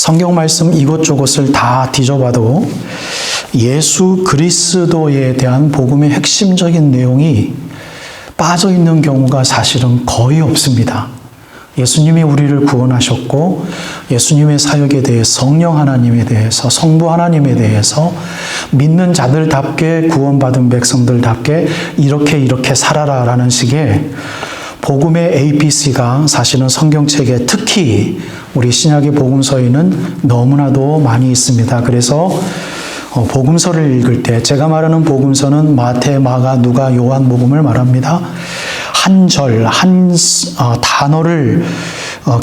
성경 말씀 이것저것을 다 뒤져봐도 예수 그리스도에 대한 복음의 핵심적인 내용이 빠져 있는 경우가 사실은 거의 없습니다. 예수님이 우리를 구원하셨고 예수님의 사역에 대해 성령 하나님에 대해서 성부 하나님에 대해서 믿는 자들답게 구원받은 백성들답게 이렇게 살아라라는 식의 복음의 ABC가 사실은 성경책에 특히 우리 신약의 복음서에는 너무나도 많이 있습니다. 그래서 복음서를 읽을 때 제가 말하는 복음서는 마태, 마가, 누가, 요한 복음을 말합니다. 한 절, 한 단어를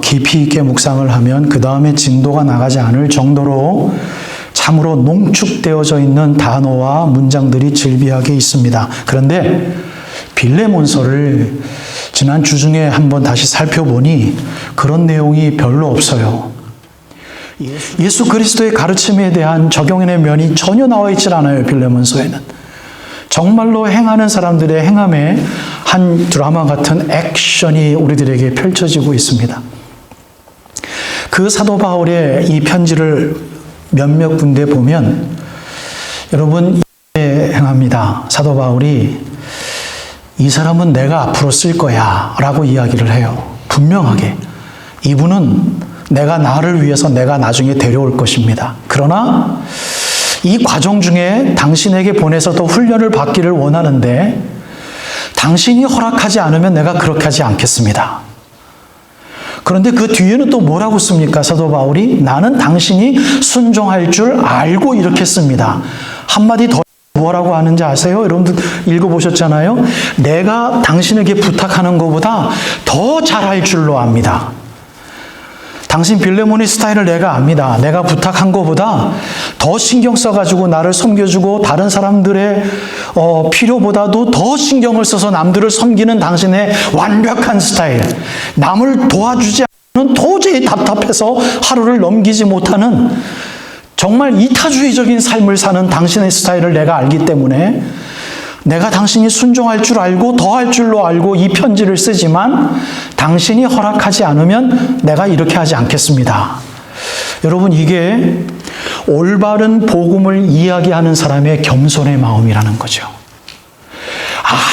깊이 있게 묵상을 하면 그 다음에 진도가 나가지 않을 정도로 참으로 농축되어져 있는 단어와 문장들이 즐비하게 있습니다. 그런데 빌레몬서를 지난 주 중에 한번 다시 살펴보니 그런 내용이 별로 없어요. 예수 그리스도의 가르침에 대한 적용의 면이 전혀 나와 있질 않아요. 빌레몬서에는. 정말로 행하는 사람들의 행함에 한 드라마 같은 액션이 우리들에게 펼쳐지고 있습니다. 그 사도 바울의 이 편지를 몇몇 군데 보면 여러분 이렇게 행합니다. 사도 바울이 이 사람은 내가 앞으로 쓸 거야 라고 이야기를 해요. 분명하게. 이분은 내가 나를 위해서 내가 나중에 데려올 것입니다. 그러나 이 과정 중에 당신에게 보내서도 훈련을 받기를 원하는데 당신이 허락하지 않으면 내가 그렇게 하지 않겠습니다. 그런데 그 뒤에는 또 뭐라고 씁니까? 사도 바울이 나는 당신이 순종할 줄 알고 이렇게 씁니다. 한마디 더 뭐라고 하는지 아세요? 여러분들 읽어보셨잖아요. 내가 당신에게 부탁하는 것보다 더 잘할 줄로 압니다. 당신 빌레몬의 스타일을 내가 압니다. 내가 부탁한 것보다 더 신경 써가지고 나를 섬겨주고 다른 사람들의 필요보다도 더 신경을 써서 남들을 섬기는 당신의 완벽한 스타일. 남을 도와주지 않으면 도저히 답답해서 하루를 넘기지 못하는 정말 이타주의적인 삶을 사는 당신의 스타일을 내가 알기 때문에 내가 당신이 순종할 줄 알고 더 할 줄로 알고 이 편지를 쓰지만 당신이 허락하지 않으면 내가 이렇게 하지 않겠습니다. 여러분 이게 올바른 복음을 이야기하는 사람의 겸손의 마음이라는 거죠.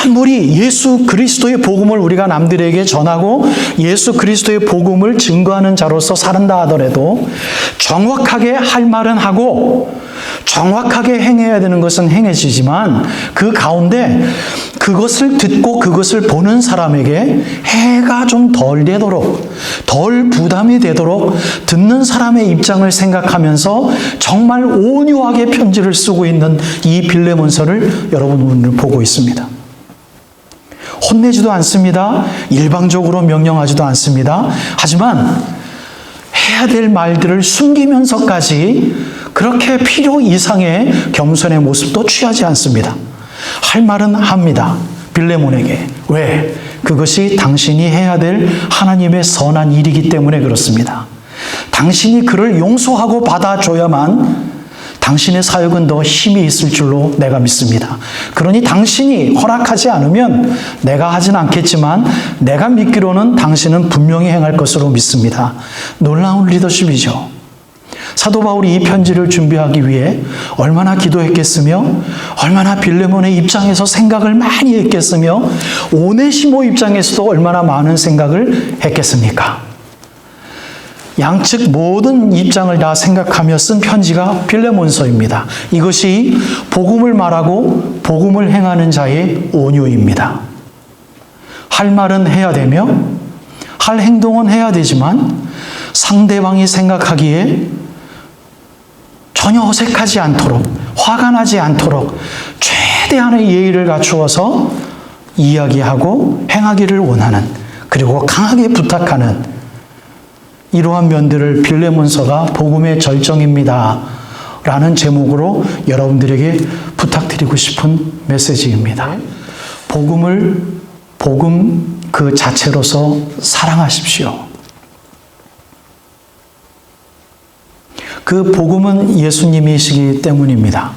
아무리 예수 그리스도의 복음을 우리가 남들에게 전하고 예수 그리스도의 복음을 증거하는 자로서 살은다 하더라도 정확하게 할 말은 하고 정확하게 행해야 되는 것은 행해지지만 그 가운데 그것을 듣고 그것을 보는 사람에게 해가 좀 덜 되도록 덜 부담이 되도록 듣는 사람의 입장을 생각하면서 정말 온유하게 편지를 쓰고 있는 이 빌레몬서를 여러분 오늘 보고 있습니다. 혼내지도 않습니다. 일방적으로 명령하지도 않습니다. 하지만 해야 될 말들을 숨기면서까지 그렇게 필요 이상의 겸손의 모습도 취하지 않습니다. 할 말은 합니다. 빌레몬에게. 왜? 그것이 당신이 해야 될 하나님의 선한 일이기 때문에 그렇습니다. 당신이 그를 용서하고 받아줘야만 당신의 사역은 더 힘이 있을 줄로 내가 믿습니다. 그러니 당신이 허락하지 않으면 내가 하진 않겠지만 내가 믿기로는 당신은 분명히 행할 것으로 믿습니다. 놀라운 리더십이죠. 사도 바울이 이 편지를 준비하기 위해 얼마나 기도했겠으며 얼마나 빌레몬의 입장에서 생각을 많이 했겠으며 오네시모 입장에서도 얼마나 많은 생각을 했겠습니까? 양측 모든 입장을 다 생각하며 쓴 편지가 빌레몬서입니다. 이것이 복음을 말하고 복음을 행하는 자의 온유입니다. 할 말은 해야 되며 할 행동은 해야 되지만 상대방이 생각하기에 전혀 어색하지 않도록 화가 나지 않도록 최대한의 예의를 갖추어서 이야기하고 행하기를 원하는 그리고 강하게 부탁하는 이러한 면들을 빌레몬서가 복음의 절정입니다 라는 제목으로 여러분들에게 부탁드리고 싶은 메시지입니다. 복음 그 자체로서 사랑하십시오. 그 복음은 예수님이시기 때문입니다.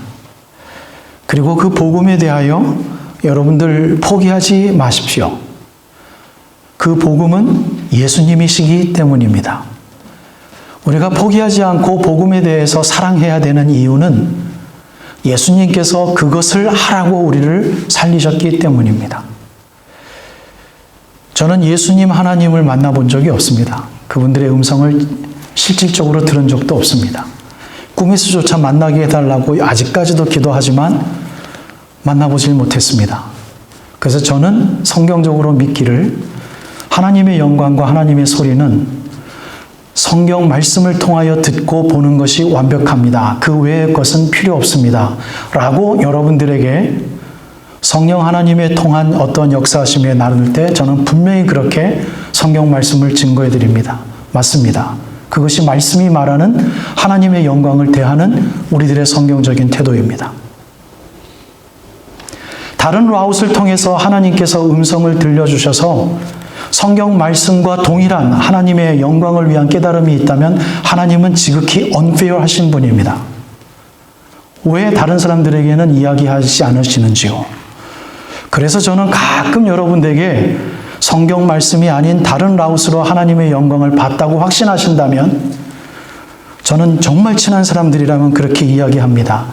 그리고 그 복음에 대하여 여러분들 포기하지 마십시오. 그 복음은 예수님이시기 때문입니다. 우리가 포기하지 않고 복음에 대해서 사랑해야 되는 이유는 예수님께서 그것을 하라고 우리를 살리셨기 때문입니다. 저는 예수님 하나님을 만나본 적이 없습니다. 그분들의 음성을 실질적으로 들은 적도 없습니다. 꿈에서조차 만나게 해달라고 아직까지도 기도하지만 만나보질 못했습니다. 그래서 저는 성경적으로 믿기를 하나님의 영광과 하나님의 소리는 성경 말씀을 통하여 듣고 보는 것이 완벽합니다. 그 외의 것은 필요 없습니다. 라고 여러분들에게 성령 하나님의 통한 어떤 역사하심에 나눌 때 저는 분명히 그렇게 성경 말씀을 증거해 드립니다. 맞습니다. 그것이 말씀이 말하는 하나님의 영광을 대하는 우리들의 성경적인 태도입니다. 다른 라웃을 통해서 하나님께서 음성을 들려주셔서 성경 말씀과 동일한 하나님의 영광을 위한 깨달음이 있다면 하나님은 지극히 unfair하신 분입니다. 왜 다른 사람들에게는 이야기하지 않으시는지요? 그래서 저는 가끔 여러분들에게 성경 말씀이 아닌 다른 라웃으로 하나님의 영광을 봤다고 확신하신다면 저는 정말 친한 사람들이라면 그렇게 이야기합니다.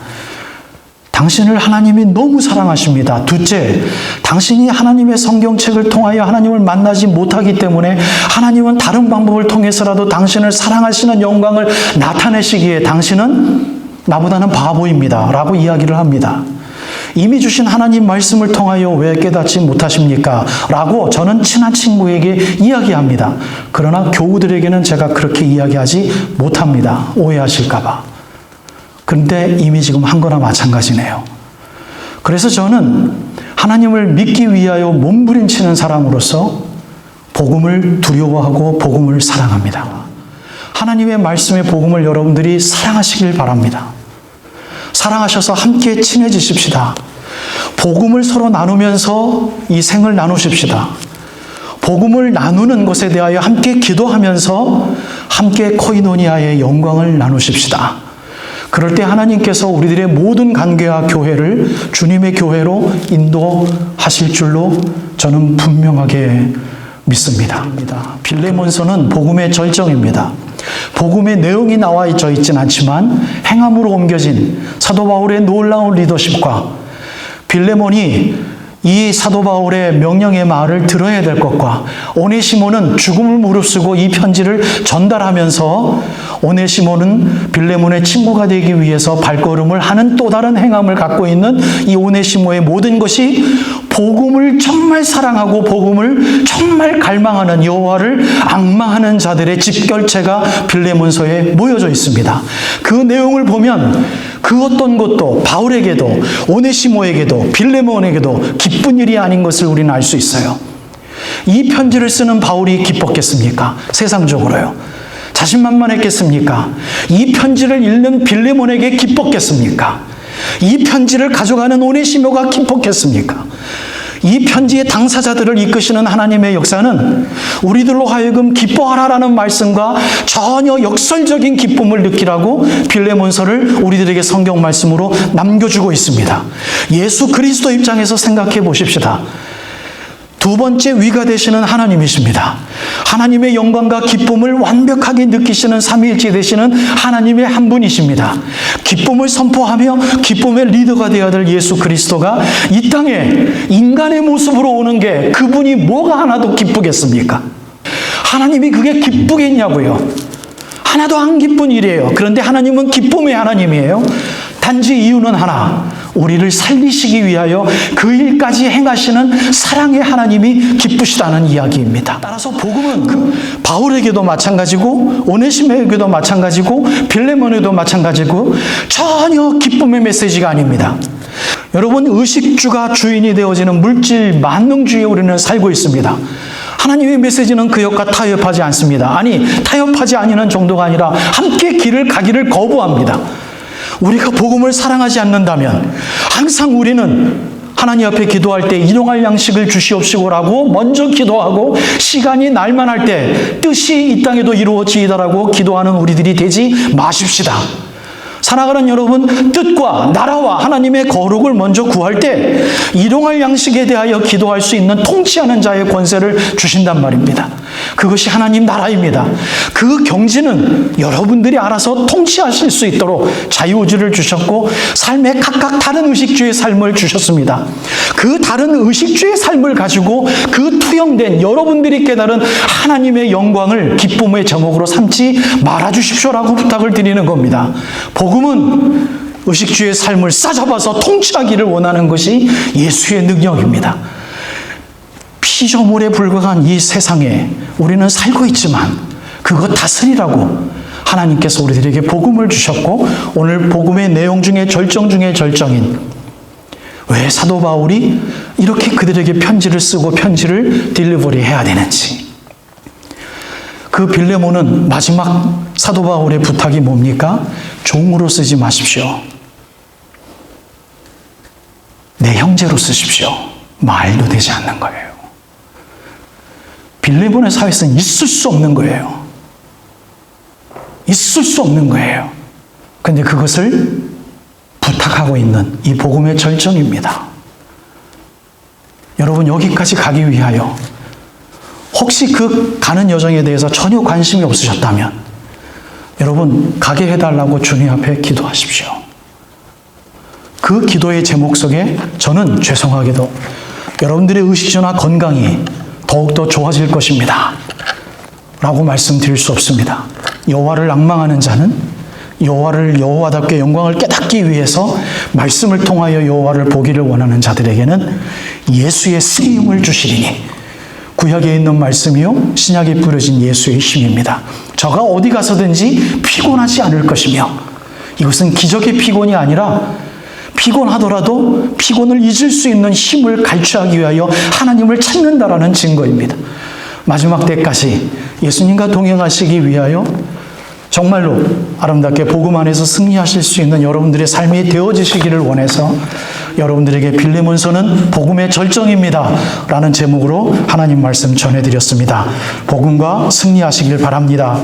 당신을 하나님이 너무 사랑하십니다. 둘째, 당신이 하나님의 성경책을 통하여 하나님을 만나지 못하기 때문에 하나님은 다른 방법을 통해서라도 당신을 사랑하시는 영광을 나타내시기에 당신은 나보다는 바보입니다. 라고 이야기를 합니다. 이미 주신 하나님 말씀을 통하여 왜 깨닫지 못하십니까? 라고 저는 친한 친구에게 이야기합니다. 그러나 교우들에게는 제가 그렇게 이야기하지 못합니다. 오해하실까 봐. 그런데 이미 지금 한 거나 마찬가지네요. 그래서 저는 하나님을 믿기 위하여 몸부림치는 사람으로서 복음을 두려워하고 복음을 사랑합니다. 하나님의 말씀의 복음을 여러분들이 사랑하시길 바랍니다. 사랑하셔서 함께 친해지십시다. 복음을 서로 나누면서 이 생을 나누십시다. 복음을 나누는 것에 대하여 함께 기도하면서 함께 코이노니아의 영광을 나누십시다. 그럴 때 하나님께서 우리들의 모든 관계와 교회를 주님의 교회로 인도하실 줄로 저는 분명하게 믿습니다. 빌레몬서는 복음의 절정입니다. 복음의 내용이 나와 있진 않지만 행함으로 옮겨진 사도 바울의 놀라운 리더십과 빌레몬이 이 사도 바울의 명령의 말을 들어야 될 것과 오네시모는 죽음을 무릅쓰고 이 편지를 전달하면서 오네시모는 빌레몬의 친구가 되기 위해서 발걸음을 하는 또 다른 행함을 갖고 있는 이 오네시모의 모든 것이 복음을 정말 사랑하고 복음을 정말 갈망하는 여호와를 앙망하는 자들의 집결체가 빌레몬서에 모여져 있습니다. 그 내용을 보면 그 어떤 것도 바울에게도 오네시모에게도 빌레몬에게도 기쁜 일이 아닌 것을 우리는 알 수 있어요. 이 편지를 쓰는 바울이 기뻤겠습니까? 세상적으로요. 자신만만했겠습니까? 이 편지를 읽는 빌레몬에게 기뻤겠습니까? 이 편지를 가져가는 오네시모가 기뻤겠습니까? 이 편지의 당사자들을 이끄시는 하나님의 역사는 우리들로 하여금 기뻐하라라는 말씀과 전혀 역설적인 기쁨을 느끼라고 빌레몬서를 우리들에게 성경 말씀으로 남겨주고 있습니다. 예수 그리스도 입장에서 생각해 보십시다. 두 번째 위가 되시는 하나님이십니다. 하나님의 영광과 기쁨을 완벽하게 느끼시는 삼위일체 되시는 하나님의 한 분이십니다. 기쁨을 선포하며 기쁨의 리더가 되어야 될 예수 그리스도가 이 땅에 인간의 모습으로 오는 게 그분이 뭐가 하나도 기쁘겠습니까? 하나님이 그게 기쁘겠냐고요. 하나도 안 기쁜 일이에요. 그런데 하나님은 기쁨의 하나님이에요. 단지 이유는 하나, 우리를 살리시기 위하여 그 일까지 행하시는 사랑의 하나님이 기쁘시다는 이야기입니다. 따라서 복음은 바울에게도 마찬가지고 오네시모에게도 마찬가지고 빌레몬에게도 마찬가지고 전혀 기쁨의 메시지가 아닙니다. 여러분, 의식주가 주인이 되어지는 물질 만능주의에 우리는 살고 있습니다. 하나님의 메시지는 그것과 타협하지 않습니다. 아니, 타협하지 아니하는 정도가 아니라 함께 길을 가기를 거부합니다. 우리가 복음을 사랑하지 않는다면 항상 우리는 하나님 앞에 기도할 때 일용할 양식을 주시옵시고라고 먼저 기도하고 시간이 날만 할 때 뜻이 이 땅에도 이루어지이다라고 기도하는 우리들이 되지 마십시다. 살아가는 여러분, 뜻과 나라와 하나님의 거룩을 먼저 구할 때 일용할 양식에 대하여 기도할 수 있는 통치하는 자의 권세를 주신단 말입니다. 그것이 하나님 나라입니다. 그 경지는 여러분들이 알아서 통치하실 수 있도록 자유의지를 주셨고 삶에 각각 다른 의식주의 삶을 주셨습니다. 그 다른 의식주의 삶을 가지고 그 투영된 여러분들이 깨달은 하나님의 영광을 기쁨의 제목으로 삼지 말아주십시오라고 부탁을 드리는 겁니다. 복음은 의식주의 삶을 싸잡아서 통치하기를 원하는 것이 예수의 능력입니다. 피조물에 불과한 이 세상에 우리는 살고 있지만 그거 다스리라고 하나님께서 우리들에게 복음을 주셨고, 오늘 복음의 내용 중에 절정 중에 절정인 왜 사도 바울이 이렇게 그들에게 편지를 쓰고 편지를 딜리버리 해야 되는지, 그 빌레몬은 마지막 사도 바울의 부탁이 뭡니까? 종으로 쓰지 마십시오. 내 형제로 쓰십시오. 말도 되지 않는 거예요. 빌레몬의 사회에서는 있을 수 없는 거예요. 있을 수 없는 거예요. 그런데 그것을 부탁하고 있는 이 복음의 절정입니다. 여러분, 여기까지 가기 위하여 혹시 그 가는 여정에 대해서 전혀 관심이 없으셨다면 여러분, 가게 해달라고 주님 앞에 기도하십시오. 그 기도의 제목 속에 저는 죄송하게도 여러분들의 의식주나 건강이 더욱더 좋아질 것입니다 라고 말씀드릴 수 없습니다. 여호와를 앙망하는 자는 여호와답게 영광을 깨닫기 위해서 말씀을 통하여 여호와를 보기를 원하는 자들에게는 예수의 쓰임을 주시리니, 구약에 있는 말씀이요 신약에 뿌려진 예수의 힘입니다. 저가 어디 가서든지 피곤하지 않을 것이며, 이것은 기적의 피곤이 아니라 피곤하더라도 피곤을 잊을 수 있는 힘을 갈취하기 위하여 하나님을 찾는다라는 증거입니다. 마지막 때까지 예수님과 동행하시기 위하여 정말로 아름답게 복음 안에서 승리하실 수 있는 여러분들의 삶이 되어지시기를 원해서 여러분들에게 빌레몬서는 복음의 절정입니다 라는 제목으로 하나님 말씀 전해드렸습니다. 복음과 승리하시길 바랍니다.